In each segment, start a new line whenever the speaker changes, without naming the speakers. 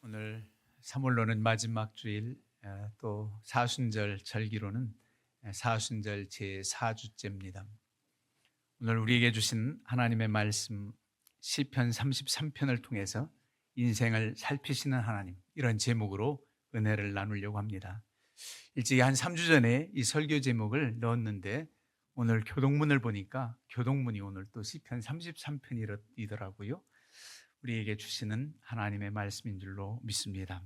오늘 사물로는 마지막 주일, 또 사순절 절기로는 사순절 제4주째입니다. 오늘 우리에게 주신 하나님의 말씀 시편 33편을 통해서 인생을 살피시는 하나님, 이런 제목으로 은혜를 나누려고 합니다. 일찍이 한 3주 전에 이 설교 제목을 넣었는데 오늘 교동문을 보니까 교동문이 오늘 또 시편 33편이더라고요. 우리에게 주시는 하나님의 말씀인 줄로 믿습니다.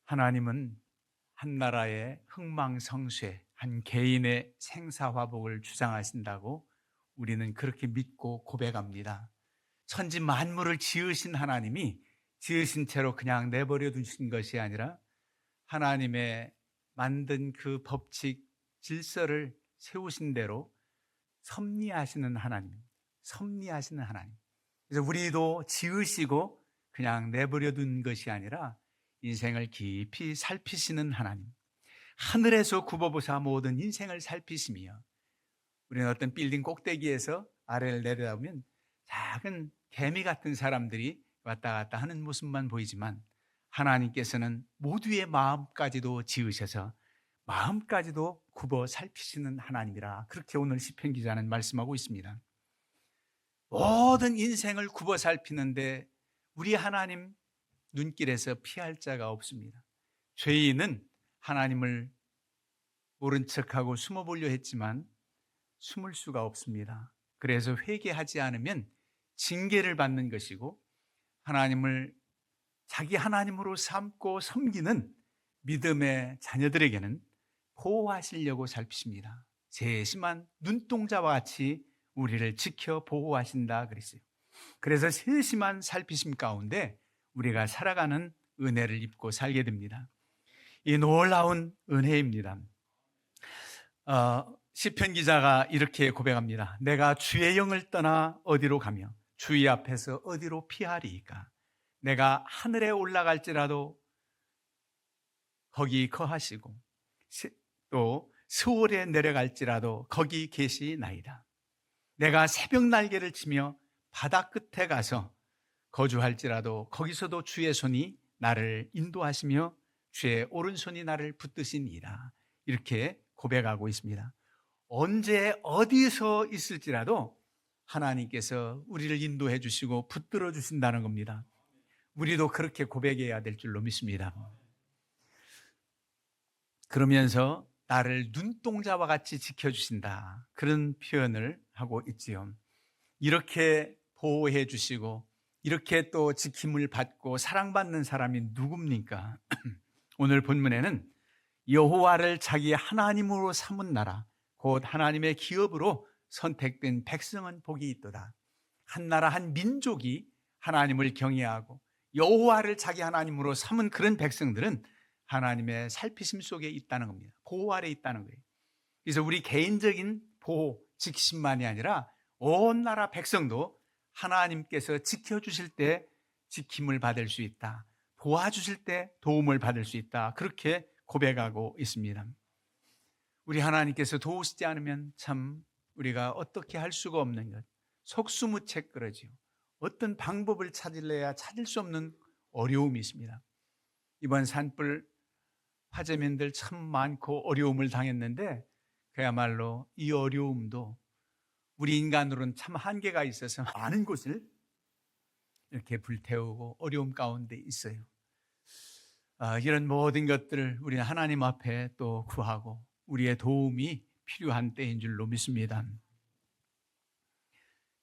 하나님은 한 나라의 흥망성쇠, 한 개인의 생사화복을 주장하신다고 우리는 그렇게 믿고 고백합니다. 천지 만물을 지으신 하나님이 지으신 채로 그냥 내버려 두신 것이 아니라 하나님의 만든 그 법칙, 질서를 세우신 대로 섭리하시는 하나님, 섭리하시는 하나님. 그래서 우리도 지으시고 그냥 내버려 둔 것이 아니라 인생을 깊이 살피시는 하나님, 하늘에서 굽어보사 모든 인생을 살피시며, 우리는 어떤 빌딩 꼭대기에서 아래를 내려다보면 작은 개미 같은 사람들이 왔다 갔다 하는 모습만 보이지만 하나님께서는 모두의 마음까지도 지으셔서 마음까지도 굽어 살피시는 하나님이라, 그렇게 오늘 시편 기자는 말씀하고 있습니다. 모든 인생을 굽어 살피는데 우리 하나님 눈길에서 피할 자가 없습니다. 죄인은 하나님을 모른 척하고 숨어보려 했지만 숨을 수가 없습니다. 그래서 회개하지 않으면 징계를 받는 것이고, 하나님을 자기 하나님으로 삼고 섬기는 믿음의 자녀들에게는 보호하시려고 살피십니다. 세심한 눈동자와 같이 우리를 지켜 보호하신다 그랬어요. 그래서 세심한 살피심 가운데 우리가 살아가는 은혜를 입고 살게 됩니다. 이 놀라운 은혜입니다. 시편 기자가 이렇게 고백합니다. 내가 주의 영을 떠나 어디로 가며 주의 앞에서 어디로 피하리이까? 내가 하늘에 올라갈지라도 거기 거하시고 또 스올에 내려갈지라도 거기 계시나이다. 내가 새벽 날개를 치며 바다 끝에 가서 거주할지라도 거기서도 주의 손이 나를 인도하시며 주의 오른손이 나를 붙드시니라. 이렇게 고백하고 있습니다. 언제 어디서 있을지라도 하나님께서 우리를 인도해 주시고 붙들어 주신다는 겁니다. 우리도 그렇게 고백해야 될 줄로 믿습니다. 그러면서 나를 눈동자와 같이 지켜주신다, 그런 표현을 하고 있지요. 이렇게 보호해 주시고 이렇게 또 지킴을 받고 사랑받는 사람이 누굽니까? 오늘 본문에는 여호와를 자기 하나님으로 삼은 나라, 곧 하나님의 기업으로 선택된 백성은 복이 있도다. 한 나라 한 민족이 하나님을 경외하고 여호와를 자기 하나님으로 삼은 그런 백성들은 하나님의 살피심 속에 있다는 겁니다. 보호 아래 있다는 거예요. 그래서 우리 개인적인 보호, 지키심만이 아니라 온 나라 백성도 하나님께서 지켜주실 때 지킴을 받을 수 있다, 도와주실 때 도움을 받을 수 있다, 그렇게 고백하고 있습니다. 우리 하나님께서 도우시지 않으면 참 우리가 어떻게 할 수가 없는 것, 속수무책그러지요. 어떤 방법을 찾을래야 찾을 수 없는 어려움이 있습니다. 이번 산불 화재민들 참 많고 어려움을 당했는데 그야말로 이 어려움도 우리 인간으로는 참 한계가 있어서 많은 곳을 이렇게 불태우고 어려움 가운데 있어요. 이런 모든 것들을 우리는 하나님 앞에 또 구하고 우리의 도움이 필요한 때인 줄로 믿습니다.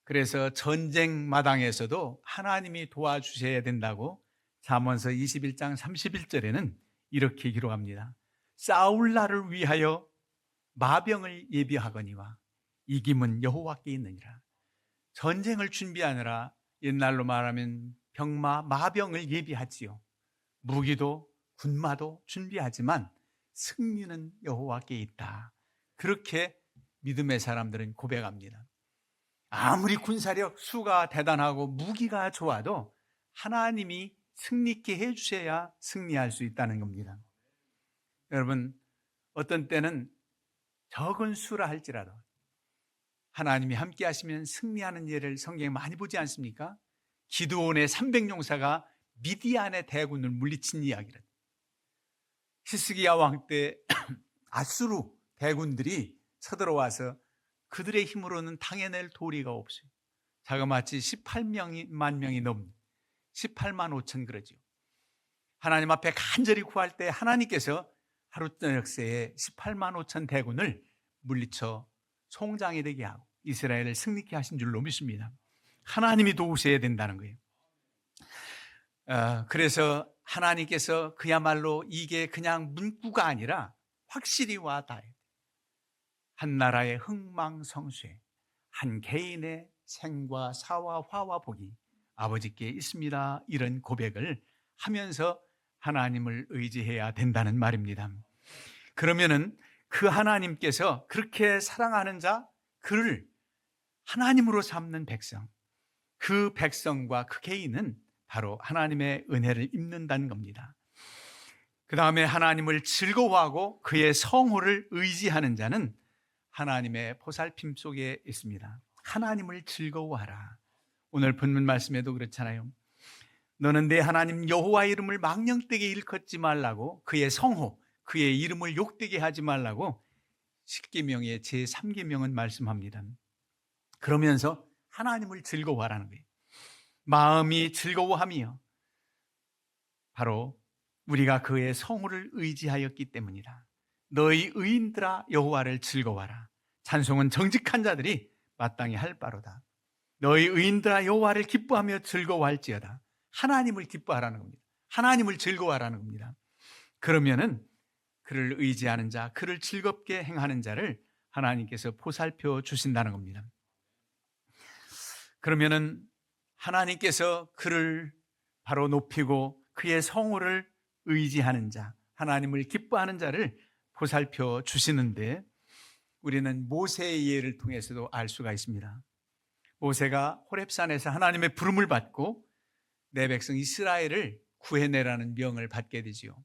그래서 전쟁 마당에서도 하나님이 도와주셔야 된다고 잠언서 21장 31절에는 이렇게 기록합니다. 싸울 날을 위하여 마병을 예비하거니와 이김은 여호와께 있느니라. 전쟁을 준비하느라 옛날로 말하면 병마, 마병을 예비하지요. 무기도 군마도 준비하지만 승리는 여호와께 있다, 그렇게 믿음의 사람들은 고백합니다. 아무리 군사력 수가 대단하고 무기가 좋아도 하나님이 승리케 해주셔야 승리할 수 있다는 겁니다. 여러분, 어떤 때는 적은 수라 할지라도 하나님이 함께 하시면 승리하는 예를 성경에 많이 보지 않습니까? 기드온의 300용사가 미디안의 대군을 물리친 이야기를. 히스기야 왕 때 아수르 대군들이 쳐들어와서 그들의 힘으로는 당해낼 도리가 없어요. 자그마치 18만 명이 넘는 18만 5천 그러죠. 하나님 앞에 간절히 구할 때 하나님께서 하루 저녁 새에 18만 5천 대군을 물리쳐 총장이 되게 하고 이스라엘을 승리케 하신 줄로 믿습니다. 하나님이 도우셔야 된다는 거예요. 그래서 하나님께서 그야말로 이게 그냥 문구가 아니라 확실히 와닿아야 돼요. 한 나라의 흥망성쇠, 한 개인의 생과 사와 화와 복이 아버지께 있습니다. 이런 고백을 하면서 하나님을 의지해야 된다는 말입니다. 그러면은 그 하나님께서 그렇게 사랑하는 자, 그를 하나님으로 삼는 백성, 그 백성과 그 개인은 바로 하나님의 은혜를 입는다는 겁니다. 그 다음에 하나님을 즐거워하고 그의 성호를 의지하는 자는 하나님의 보살핌 속에 있습니다. 하나님을 즐거워하라. 오늘 본문 말씀에도 그렇잖아요. 너는 내 하나님 여호와 이름을 망령되게 일컫지 말라고, 그의 성호, 그의 이름을 욕되게 하지 말라고 10계명의 제3계명은 말씀합니다. 그러면서 하나님을 즐거워하라는 거예요. 마음이 즐거워하며 바로 우리가 그의 성호를 의지하였기 때문이다. 너희 의인들아 여호와를 즐거워하라. 찬송은 정직한 자들이 마땅히 할 바로다. 너희 의인들아 여호와를 기뻐하며 즐거워할지어다. 하나님을 기뻐하라는 겁니다. 하나님을 즐거워하라는 겁니다. 그러면은 그를 의지하는 자, 그를 즐겁게 행하는 자를 하나님께서 보살펴 주신다는 겁니다. 그러면은 하나님께서 그를 바로 높이고 그의 성호를 의지하는 자, 하나님을 기뻐하는 자를 보살펴 주시는데, 우리는 모세의 예를 통해서도 알 수가 있습니다. 모세가 호렙산에서 하나님의 부름을 받고 내 백성 이스라엘을 구해내라는 명을 받게 되지요.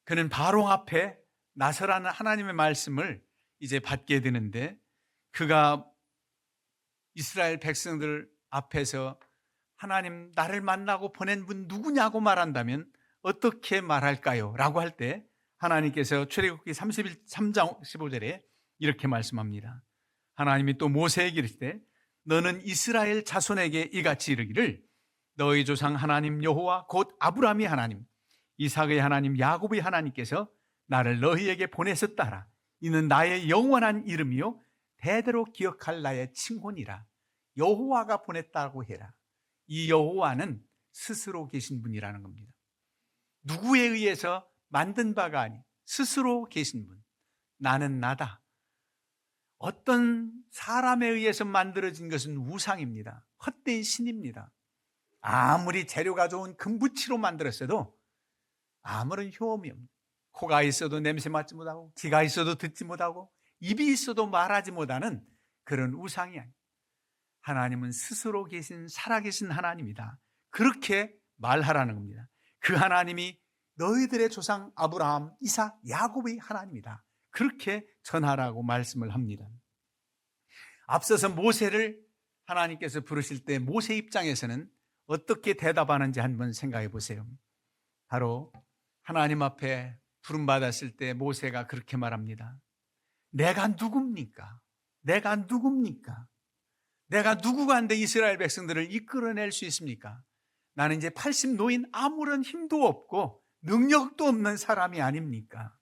그는 바로 앞에 나서라는 하나님의 말씀을 이제 받게 되는데, 그가 이스라엘 백성들 앞에서 하나님 나를 만나고 보낸 분 누구냐고 말한다면 어떻게 말할까요? 라고 할 때 하나님께서 출애굽기 33장 15절에 이렇게 말씀합니다. 하나님이 또 모세에게 이르시되 너는 이스라엘 자손에게 이같이 이르기를 너희 조상 하나님 여호와 곧 아브라함의 하나님 이삭의 하나님 야곱의 하나님께서 나를 너희에게 보내셨다라. 이는 나의 영원한 이름이요 대대로 기억할 나의 칭혼이라. 여호와가 보냈다고 해라. 이 여호와는 스스로 계신 분이라는 겁니다. 누구에 의해서 만든 바가 아니 스스로 계신 분. 나는 나다. 어떤 사람에 의해서 만들어진 것은 우상입니다. 헛된 신입니다. 아무리 재료가 좋은 금붙이로 만들었어도 아무런 효험이 없습니다. 코가 있어도 냄새 맡지 못하고, 귀가 있어도 듣지 못하고, 입이 있어도 말하지 못하는 그런 우상이 아닙니다. 하나님은 스스로 계신 살아계신 하나님이다. 그렇게 말하라는 겁니다. 그 하나님이 너희들의 조상 아브라함, 이삭, 야곱의 하나님이다. 그렇게 전하라고 말씀을 합니다. 앞서서 모세를 하나님께서 부르실 때 모세 입장에서는 어떻게 대답하는지 한번 생각해 보세요. 바로 하나님 앞에 부름받았을 때 모세가 그렇게 말합니다. 내가 누굽니까? 내가 누굽니까? 내가 누구가 한데 이스라엘 백성들을 이끌어낼 수 있습니까? 나는 이제 80 노인 아무런 힘도 없고 능력도 없는 사람이 아닙니까?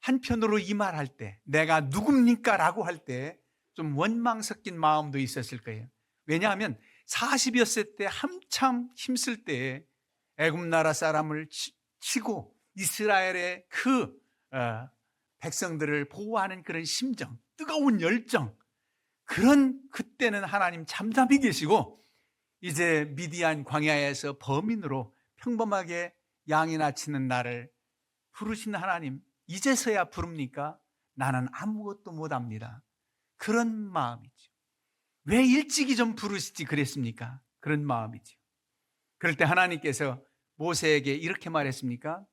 한편으로 이 말할 때 내가 누굽니까? 라고 할 때 좀 원망 섞인 마음도 있었을 거예요. 왜냐하면 40여 세 때 한참 힘쓸 때에 애굽 나라 사람을 치고 이스라엘의 그 백성들을 보호하는 그런 심정, 뜨거운 열정, 그런 그때는 하나님 잠잠히 계시고 이제 미디안 광야에서 범인으로 평범하게 양이나 치는 나를 부르신 하나님, 이제서야 부릅니까? 나는 아무것도 못합니다. 그런 마음이죠. 왜 일찍이 좀 부르시지 그랬습니까? 그런 마음이죠. 그럴 때 하나님께서 모세에게 이렇게 말했습니까?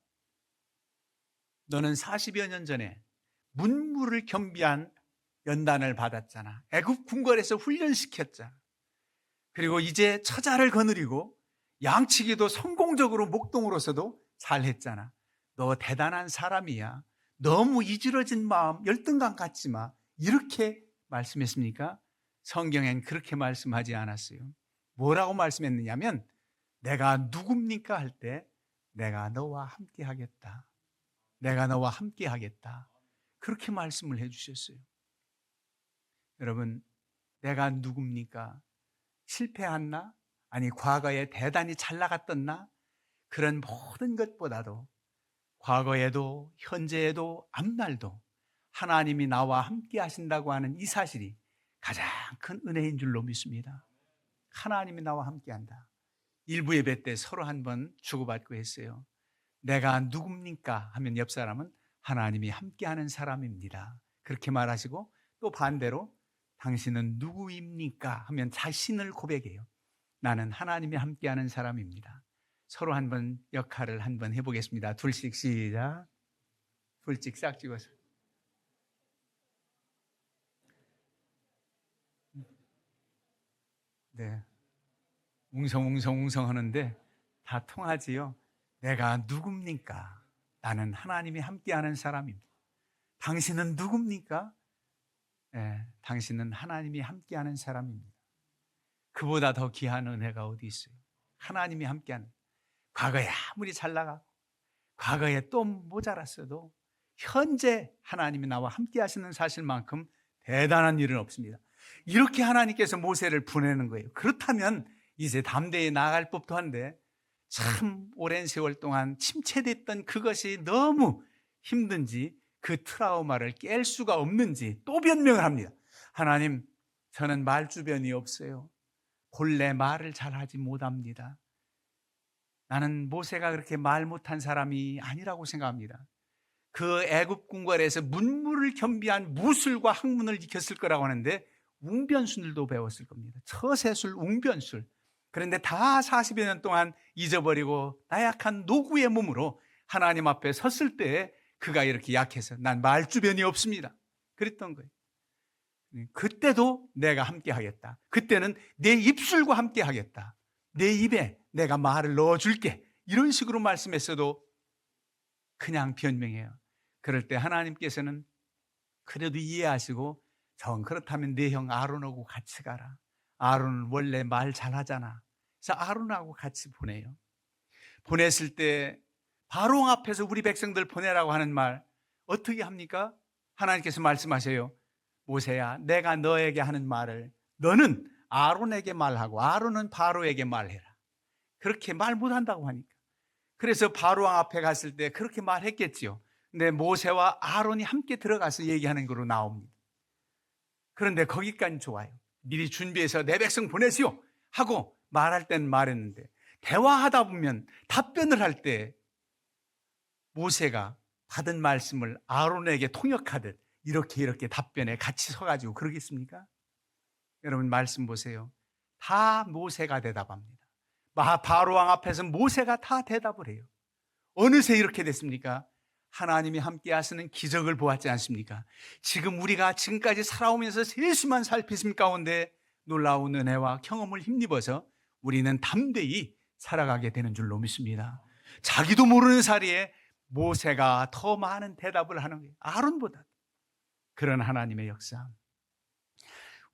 너는 40여 년 전에 문무를 겸비한 연단을 받았잖아. 애굽 궁궐에서 훈련시켰잖아. 그리고 이제 처자를 거느리고 양치기도 성공적으로 목동으로서도 잘했잖아. 너 대단한 사람이야. 너무 이지러진 마음 열등감 갖지 마. 이렇게 말씀했습니까? 성경엔 그렇게 말씀하지 않았어요. 뭐라고 말씀했느냐면 내가 누굽니까 할 때 내가 너와 함께 하겠다. 내가 너와 함께 하겠다. 그렇게 말씀을 해주셨어요. 여러분, 내가 누굽니까? 실패했나? 아니 과거에 대단히 잘 나갔던 나? 그런 모든 것보다도 과거에도 현재에도 앞날도 하나님이 나와 함께 하신다고 하는 이 사실이 가장 큰 은혜인 줄로 믿습니다. 하나님이 나와 함께 한다. 일부 예배 때 서로 한번 주고받고 했어요. 내가 누굽니까? 하면 옆 사람은 하나님이 함께하는 사람입니다. 그렇게 말하시고 또 반대로 당신은 누구입니까? 하면 자신을 고백해요. 나는 하나님이 함께하는 사람입니다. 서로 한번 역할을 한번 해보겠습니다. 둘씩 시작. 둘씩 싹 찍어서. 네. 웅성웅성 하는데 다 통하지요. 내가 누굽니까? 나는 하나님이 함께하는 사람입니다. 당신은 누굽니까? 네, 당신은 하나님이 함께하는 사람입니다. 그보다 더 귀한 은혜가 어디 있어요? 하나님이 함께하는. 과거에 아무리 잘 나가고 과거에 또 모자랐어도 현재 하나님이 나와 함께 하시는 사실만큼 대단한 일은 없습니다. 이렇게 하나님께서 모세를 보내는 거예요. 그렇다면 이제 담대히 나아갈 법도 한데 참 오랜 세월 동안 침체됐던 그것이 너무 힘든지 그 트라우마를 깰 수가 없는지 또 변명을 합니다. 하나님, 저는 말주변이 없어요. 본래 말을 잘하지 못합니다. 나는 모세가 그렇게 말 못한 사람이 아니라고 생각합니다. 그 애굽 궁궐에서 문무를 겸비한 무술과 학문을 익혔을 거라고 하는데 웅변술도 배웠을 겁니다. 처세술, 웅변술. 그런데 다 40여 년 동안 잊어버리고 나약한 노구의 몸으로 하나님 앞에 섰을 때 그가 이렇게 약해서 난 말주변이 없습니다. 그랬던 거예요. 그때도 내가 함께 하겠다. 그때는 내 입술과 함께 하겠다. 내 입에 내가 말을 넣어줄게. 이런 식으로 말씀했어도 그냥 변명해요. 그럴 때 하나님께서는 그래도 이해하시고 정 그렇다면 내 형 아론하고 같이 가라. 아론은 원래 말 잘하잖아. 그래서 아론하고 같이 보내요. 보냈을 때 바로 앞에서 우리 백성들 보내라고 하는 말 어떻게 합니까? 하나님께서 말씀하세요. 모세야, 내가 너에게 하는 말을 너는 아론에게 말하고 아론은 바로에게 말해라. 그렇게 말 못한다고 하니까. 그래서 바로 앞에 갔을 때 그렇게 말했겠지요. 근데 모세와 아론이 함께 들어가서 얘기하는 거로 나옵니다. 그런데 거기까지 좋아요. 미리 준비해서 내 백성 보내시오 하고 말할 땐 말했는데 대화하다 보면 답변을 할 때 모세가 받은 말씀을 아론에게 통역하듯 이렇게 답변에 같이 서가지고 그러겠습니까? 여러분 말씀 보세요. 다 모세가 대답합니다. 바로왕 앞에서 모세가 다 대답을 해요. 어느새 이렇게 됐습니까? 하나님이 함께 하시는 기적을 보았지 않습니까? 지금 우리가 지금까지 살아오면서 세심한 살피심 가운데 놀라운 은혜와 경험을 힘입어서 우리는 담대히 살아가게 되는 줄로 믿습니다. 자기도 모르는 사이에 모세가 더 많은 대답을 하는 거예요. 아론보다. 그런 하나님의 역사.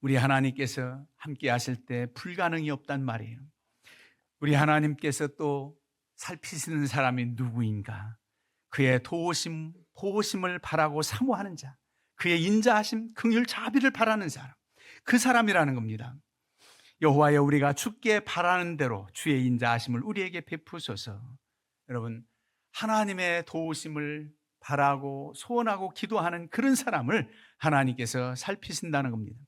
우리 하나님께서 함께 하실 때 불가능이 없단 말이에요. 우리 하나님께서 또 살피시는 사람이 누구인가? 그의 도우심, 보호심을 바라고 사모하는 자, 그의 인자하심, 긍휼 자비를 바라는 사람, 그 사람이라는 겁니다. 여호와여, 우리가 주께 바라는 대로 주의 인자하심을 우리에게 베푸소서. 여러분, 하나님의 도우심을 바라고 소원하고 기도하는 그런 사람을 하나님께서 살피신다는 겁니다.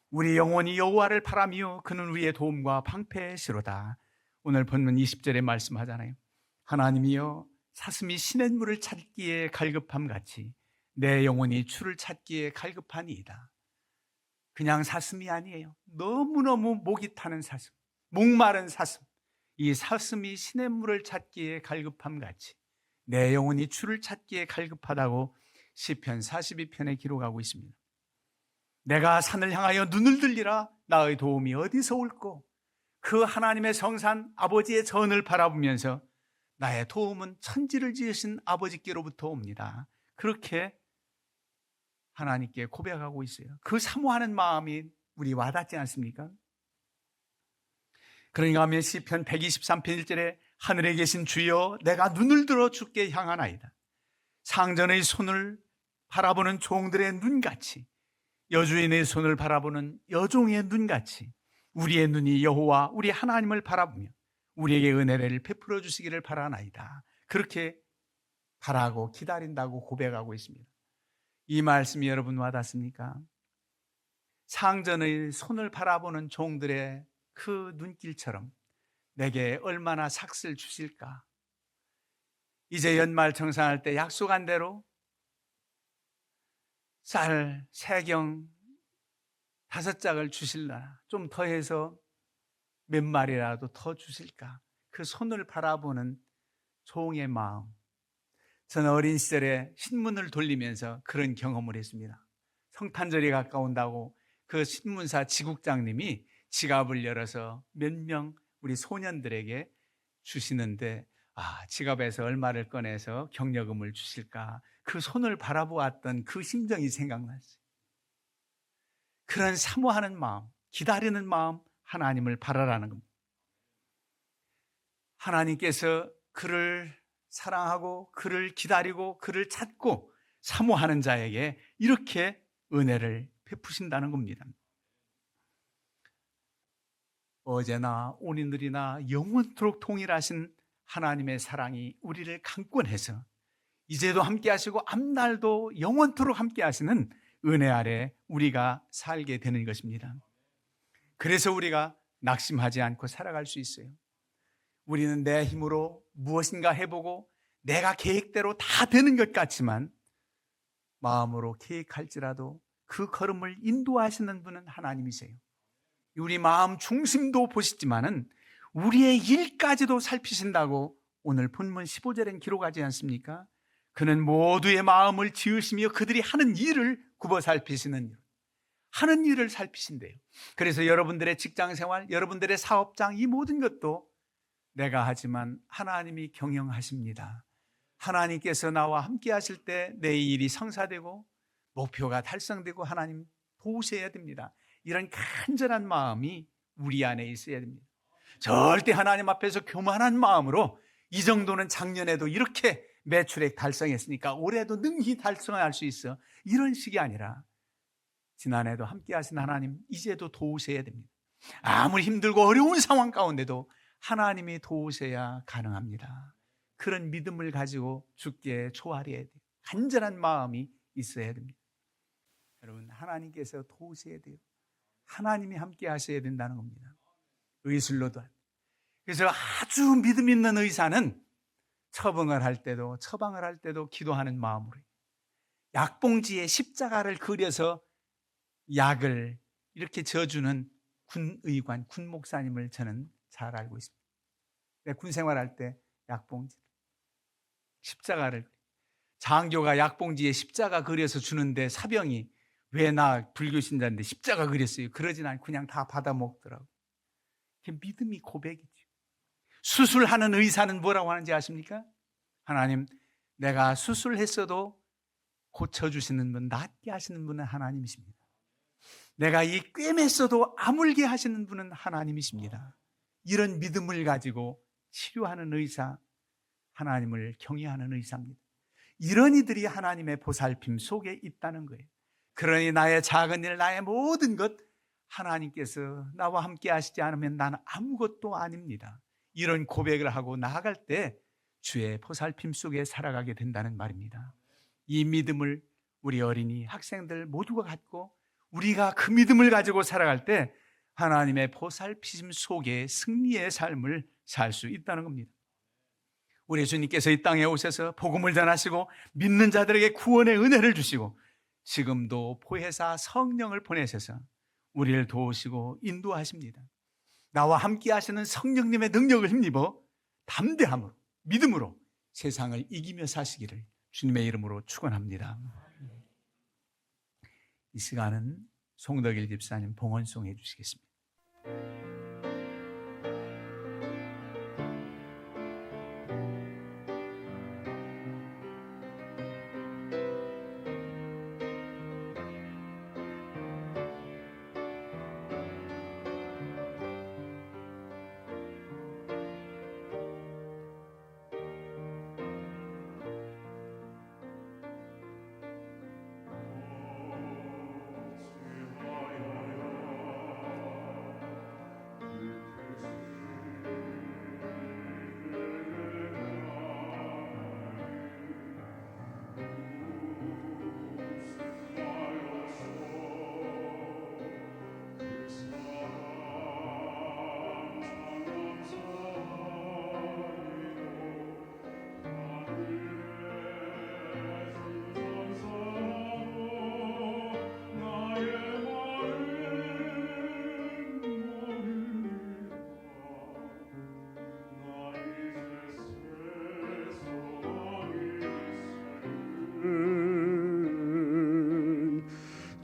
우리 영혼이 여호와를 바라며 그는 우리의 도움과 방패시로다. 오늘 본문 20절에 말씀하잖아요. 하나님이여, 사슴이 시냇물을 찾기에 갈급함 같이 내 영혼이 주를 찾기에 갈급하니이다. 그냥 사슴이 아니에요. 너무너무 목이 타는 사슴, 목마른 사슴. 이 사슴이 시냇물을 찾기에 갈급함 같이 내 영혼이 주를 찾기에 갈급하다고 시편 42편에 기록하고 있습니다. 내가 산을 향하여 눈을 들리라. 나의 도움이 어디서 올꼬? 그 하나님의 성산 아버지의 전을 바라보면서 나의 도움은 천지를 지으신 아버지께로부터 옵니다. 그렇게 하나님께 고백하고 있어요. 그 사모하는 마음이 우리 와닿지 않습니까? 그러니까 하면 시편 123편 1절에 하늘에 계신 주여 내가 눈을 들어 주께 향하나이다. 상전의 손을 바라보는 종들의 눈같이, 여주인의 손을 바라보는 여종의 눈같이 우리의 눈이 여호와 우리 하나님을 바라보며 우리에게 은혜를 베풀어 주시기를 바라나이다. 그렇게 바라고 기다린다고 고백하고 있습니다. 이 말씀이 여러분 와닿습니까? 상전의 손을 바라보는 종들의 그 눈길처럼 내게 얼마나 삭슬 주실까? 이제 연말 정산할 때 약속한 대로 쌀 3경 5짝을 주실라나 좀 더해서 몇 마리라도 더 주실까? 그 손을 바라보는 종의 마음. 저는 어린 시절에 신문을 돌리면서 그런 경험을 했습니다. 성탄절이 가까운다고 그 신문사 지국장님이 지갑을 열어서 몇 명 우리 소년들에게 주시는데 지갑에서 얼마를 꺼내서 격려금을 주실까? 그 손을 바라보았던 그 심정이 생각났어요. 그런 사모하는 마음, 기다리는 마음, 하나님을 바라라는 겁니다. 하나님께서 그를 사랑하고 그를 기다리고 그를 찾고 사모하는 자에게 이렇게 은혜를 베푸신다는 겁니다. 어제나 오늘이나 영원토록 동일하신 하나님의 사랑이 우리를 강권해서 이제도 함께 하시고 앞날도 영원토록 함께 하시는 은혜 아래 우리가 살게 되는 것입니다. 그래서 우리가 낙심하지 않고 살아갈 수 있어요. 우리는 내 힘으로 무엇인가 해보고 내가 계획대로 다 되는 것 같지만 마음으로 계획할지라도 그 걸음을 인도하시는 분은 하나님이세요. 우리 마음 중심도 보시지만은 우리의 일까지도 살피신다고 오늘 본문 15절엔 기록하지 않습니까? 그는 모두의 마음을 지으시며 그들이 하는 일을 굽어 살피시는 일. 하는 일을 살피신대요. 그래서 여러분들의 직장생활, 여러분들의 사업장 이 모든 것도 내가 하지만 하나님이 경영하십니다. 하나님께서 나와 함께 하실 때 내 일이 성사되고 목표가 달성되고 하나님 도우셔야 됩니다. 이런 간절한 마음이 우리 안에 있어야 됩니다. 절대 하나님 앞에서 교만한 마음으로 이 정도는 작년에도 이렇게 매출액 달성했으니까 올해도 능히 달성할 수 있어, 이런 식이 아니라 지난해도 함께 하신 하나님 이제도 도우셔야 됩니다. 아무리 힘들고 어려운 상황 가운데도 하나님이 도우셔야 가능합니다. 그런 믿음을 가지고 주께 초월해야 돼요. 간절한 마음이 있어야 됩니다. 여러분, 하나님께서 도우셔야 돼요. 하나님이 함께 하셔야 된다는 겁니다. 의술로도. 그래서 아주 믿음 있는 의사는 처방을 할 때도 기도하는 마음으로 약봉지에 십자가를 그려서 약을 이렇게 져주는 군의관, 군목사님을 저는 잘 알고 있습니다. 군 생활할 때 약봉지, 십자가를, 장교가 약봉지에 십자가 그려서 주는데 사병이 왜 나 불교신자인데 십자가 그렸어요? 그러진 않고 그냥 다 받아 먹더라고. 그게 믿음이 고백이죠. 수술하는 의사는 뭐라고 하는지 아십니까? 하나님, 내가 수술했어도 고쳐주시는 분, 낫게 하시는 분은 하나님이십니다. 내가 이 꿰맸어도 아물게 하시는 분은 하나님이십니다. 이런 믿음을 가지고 치료하는 의사, 하나님을 경외하는 의사입니다. 이런 이들이 하나님의 보살핌 속에 있다는 거예요. 그러니 나의 작은 일, 나의 모든 것 하나님께서 나와 함께 하시지 않으면 나는 아무것도 아닙니다. 이런 고백을 하고 나아갈 때 주의 보살핌 속에 살아가게 된다는 말입니다. 이 믿음을 우리 어린이, 학생들 모두가 갖고 우리가 그 믿음을 가지고 살아갈 때 하나님의 보살피심 속에 승리의 삶을 살 수 있다는 겁니다. 우리 주님께서 이 땅에 오셔서 복음을 전하시고 믿는 자들에게 구원의 은혜를 주시고 지금도 보혜사 성령을 보내셔서 우리를 도우시고 인도하십니다. 나와 함께 하시는 성령님의 능력을 힘입어 담대함으로, 믿음으로 세상을 이기며 사시기를 주님의 이름으로 축원합니다. 이 시간은 송덕일 집사님 봉헌송 해주시겠습니다.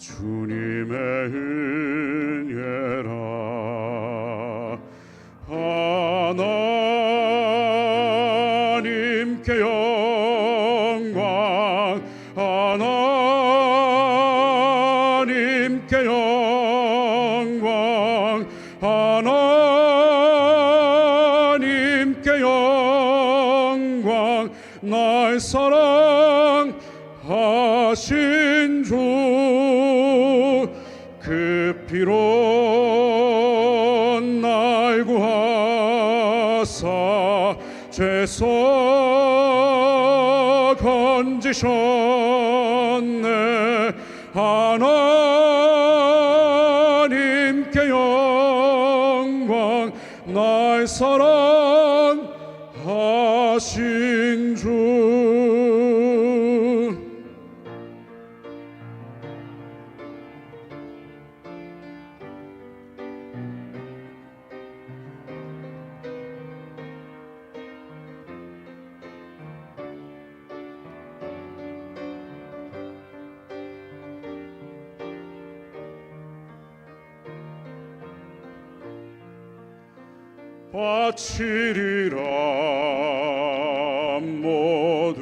주님의 은혜라. 하나님께 영광, 하나님께 영광, 하나님께 영광. 날 사랑하신 주, 그 피로 날 구하사 죄서 건지셨네. 하나님께 영광. 날 사랑하신 주. 바치리라 모두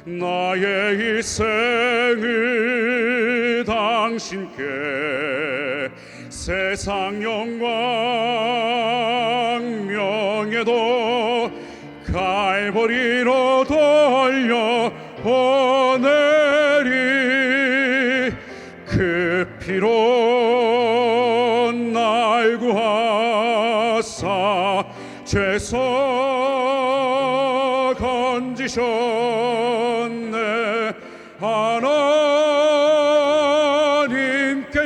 나의 일생을 당신께. 세상 영광 명예도 갈보리로 돌려 보내리. 그 피로 날 구하사 죄서 건지셨네. 하나님께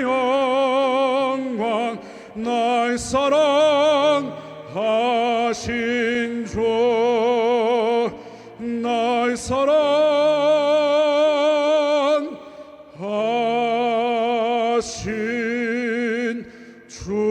영광. 날 사랑하신 주, 날 사랑하신 주.